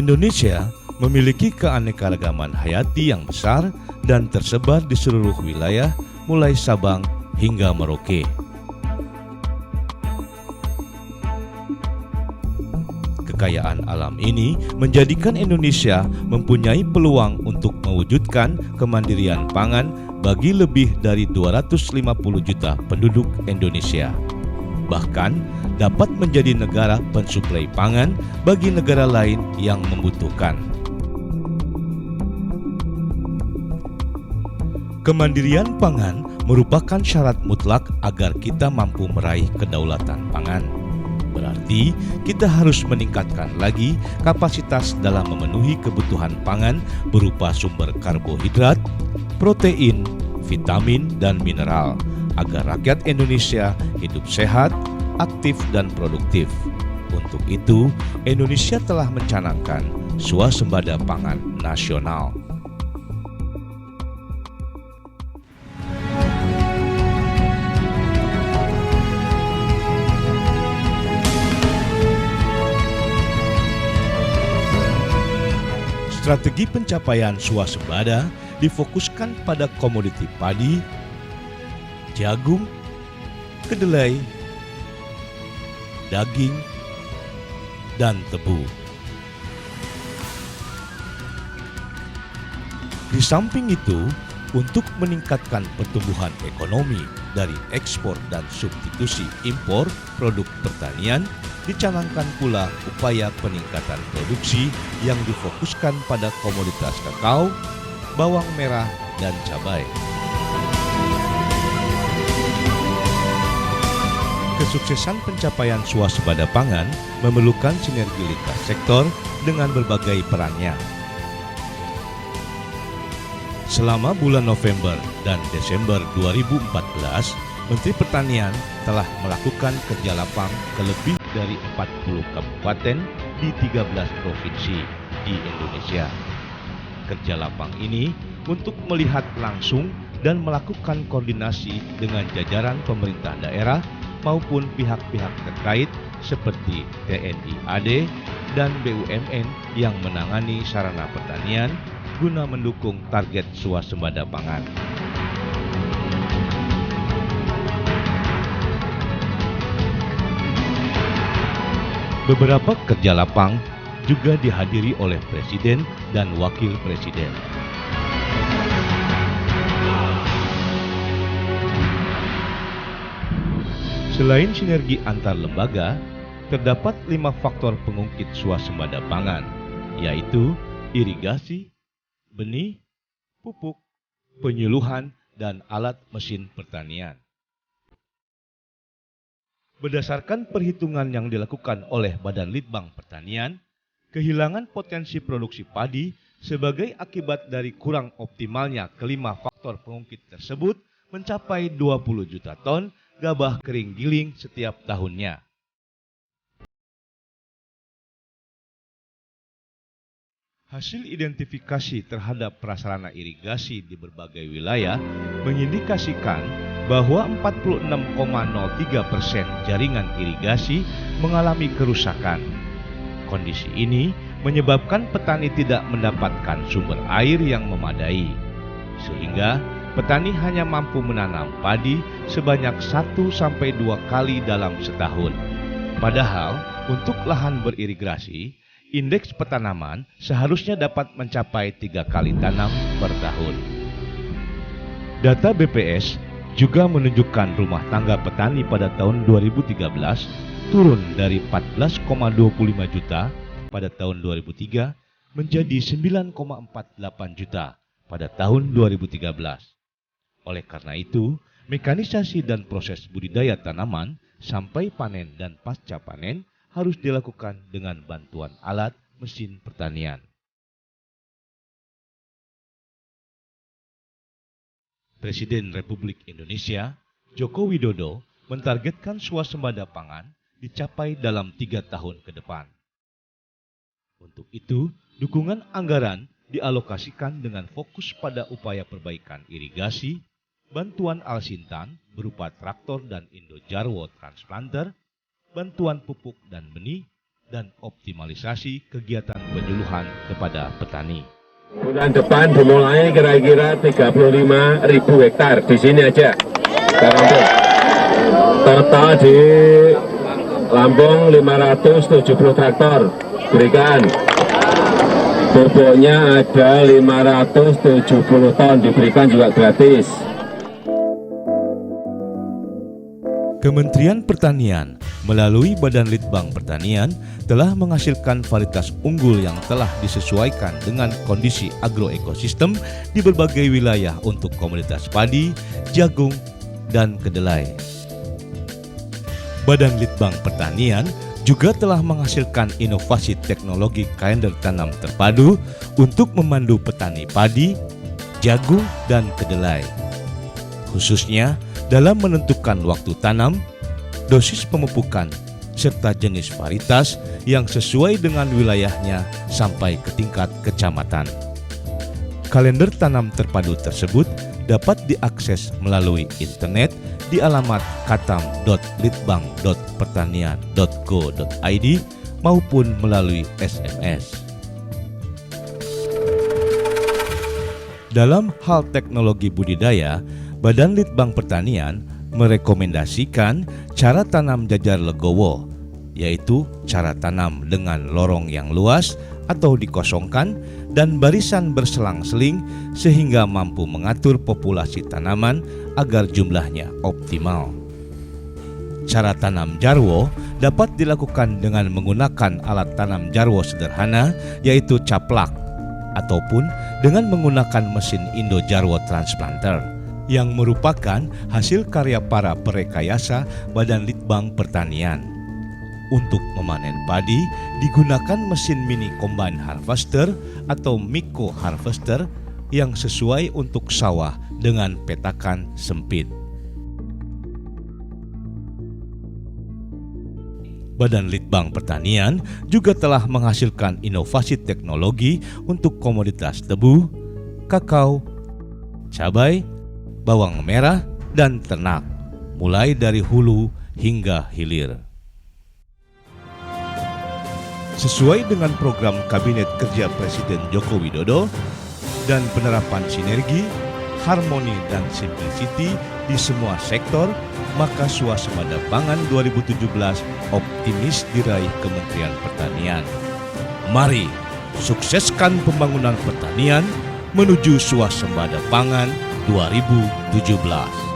Indonesia memiliki keanekaragaman hayati yang besar dan tersebar di seluruh wilayah mulai Sabang hingga Merauke. Kekayaan alam ini menjadikan Indonesia mempunyai peluang untuk mewujudkan kemandirian pangan bagi lebih dari 250 juta penduduk Indonesia. Bahkan dapat menjadi negara pensuplai pangan bagi negara lain yang membutuhkan. Kemandirian pangan merupakan syarat mutlak agar kita mampu meraih kedaulatan pangan. Berarti kita harus meningkatkan lagi kapasitas dalam memenuhi kebutuhan pangan berupa sumber karbohidrat, protein, vitamin, dan mineral agar rakyat Indonesia hidup sehat, aktif, dan produktif. Untuk itu, Indonesia telah mencanangkan swasembada pangan nasional. Strategi pencapaian swasembada difokuskan pada komoditi padi, jagung, kedelai, daging, dan tebu. Di samping itu, untuk meningkatkan pertumbuhan ekonomi dari ekspor dan substitusi impor produk pertanian, dicanangkan pula upaya peningkatan produksi yang difokuskan pada komoditas kakao, bawang merah, dan cabai. Kesuksesan pencapaian swasembada pangan memerlukan sinergi lintas sektor dengan berbagai perannya. Selama bulan November dan Desember 2014, Menteri Pertanian telah melakukan kerja lapang ke lebih dari 40 kabupaten di 13 provinsi di Indonesia. Kerja lapang ini untuk melihat langsung dan melakukan koordinasi dengan jajaran pemerintah daerah maupun pihak-pihak terkait seperti TNI AD dan BUMN yang menangani sarana pertanian guna mendukung target swasembada pangan. Beberapa kerja lapang juga dihadiri oleh Presiden dan Wakil Presiden. Selain sinergi antar lembaga, terdapat 5 faktor pengungkit swasembada pangan, yaitu irigasi, benih, pupuk, penyuluhan, dan alat mesin pertanian. Berdasarkan perhitungan yang dilakukan oleh Badan Litbang Pertanian, kehilangan potensi produksi padi sebagai akibat dari kurang optimalnya kelima faktor pengungkit tersebut mencapai 20 juta ton gabah kering giling setiap tahunnya. Hasil identifikasi terhadap prasarana irigasi di berbagai wilayah mengindikasikan bahwa 46,03% jaringan irigasi mengalami kerusakan. Kondisi ini menyebabkan petani tidak mendapatkan sumber air yang memadai, sehingga petani hanya mampu menanam padi sebanyak 1-2 kali dalam setahun. Padahal untuk lahan beririgasi, indeks petanaman seharusnya dapat mencapai 3 kali tanam per tahun. Data BPS juga menunjukkan rumah tangga petani pada tahun 2013 turun dari 14,25 juta pada tahun 2003 menjadi 9,48 juta pada tahun 2013. Oleh karena itu, mekanisasi dan proses budidaya tanaman sampai panen dan pasca panen harus dilakukan dengan bantuan alat mesin pertanian. Presiden Republik Indonesia Joko Widodo mentargetkan swasembada pangan dicapai dalam 3 tahun ke depan. Untuk itu, dukungan anggaran dialokasikan dengan fokus pada upaya perbaikan irigasi, bantuan Alsintan berupa traktor dan Indojarwo transplanter, bantuan pupuk dan benih, dan optimalisasi kegiatan penyuluhan kepada petani. Bulan depan dimulai kira-kira 35.000 hektar di sini aja. Total di Lampung 570 traktor berikan. Bobotnya ada 570 ton diberikan juga gratis. Kementerian Pertanian melalui Badan Litbang Pertanian telah menghasilkan varietas unggul yang telah disesuaikan dengan kondisi agroekosistem di berbagai wilayah untuk komoditas padi, jagung, dan kedelai. Badan Litbang Pertanian juga telah menghasilkan inovasi teknologi kalender tanam terpadu untuk memandu petani padi, jagung, dan kedelai. Khususnya dalam menentukan waktu tanam, dosis pemupukan, serta jenis varietas yang sesuai dengan wilayahnya sampai ke tingkat kecamatan. Kalender tanam terpadu tersebut dapat diakses melalui internet di alamat katam.litbang.pertanian.go.id maupun melalui SMS. Dalam hal teknologi budidaya, Badan Litbang Pertanian merekomendasikan cara tanam jajar legowo, yaitu cara tanam dengan lorong yang luas atau dikosongkan dan barisan berselang-seling sehingga mampu mengatur populasi tanaman agar jumlahnya optimal. Cara tanam jarwo dapat dilakukan dengan menggunakan alat tanam jarwo sederhana, yaitu caplak, ataupun dengan menggunakan mesin Indo Jarwo Transplanter yang merupakan hasil karya para perekayasa Badan Litbang Pertanian. Untuk memanen padi digunakan mesin mini combine harvester atau micro harvester yang sesuai untuk sawah dengan petakan sempit. Badan Litbang Pertanian juga telah menghasilkan inovasi teknologi untuk komoditas tebu, kakao, cabai, bawang merah, dan ternak, mulai dari hulu hingga hilir. Sesuai dengan program Kabinet Kerja Presiden Joko Widodo dan penerapan sinergi, harmoni, dan simplicity di semua sektor, maka Swasembada Pangan 2017 optimis diraih Kementerian Pertanian. Mari sukseskan pembangunan pertanian menuju Swasembada Pangan 2017.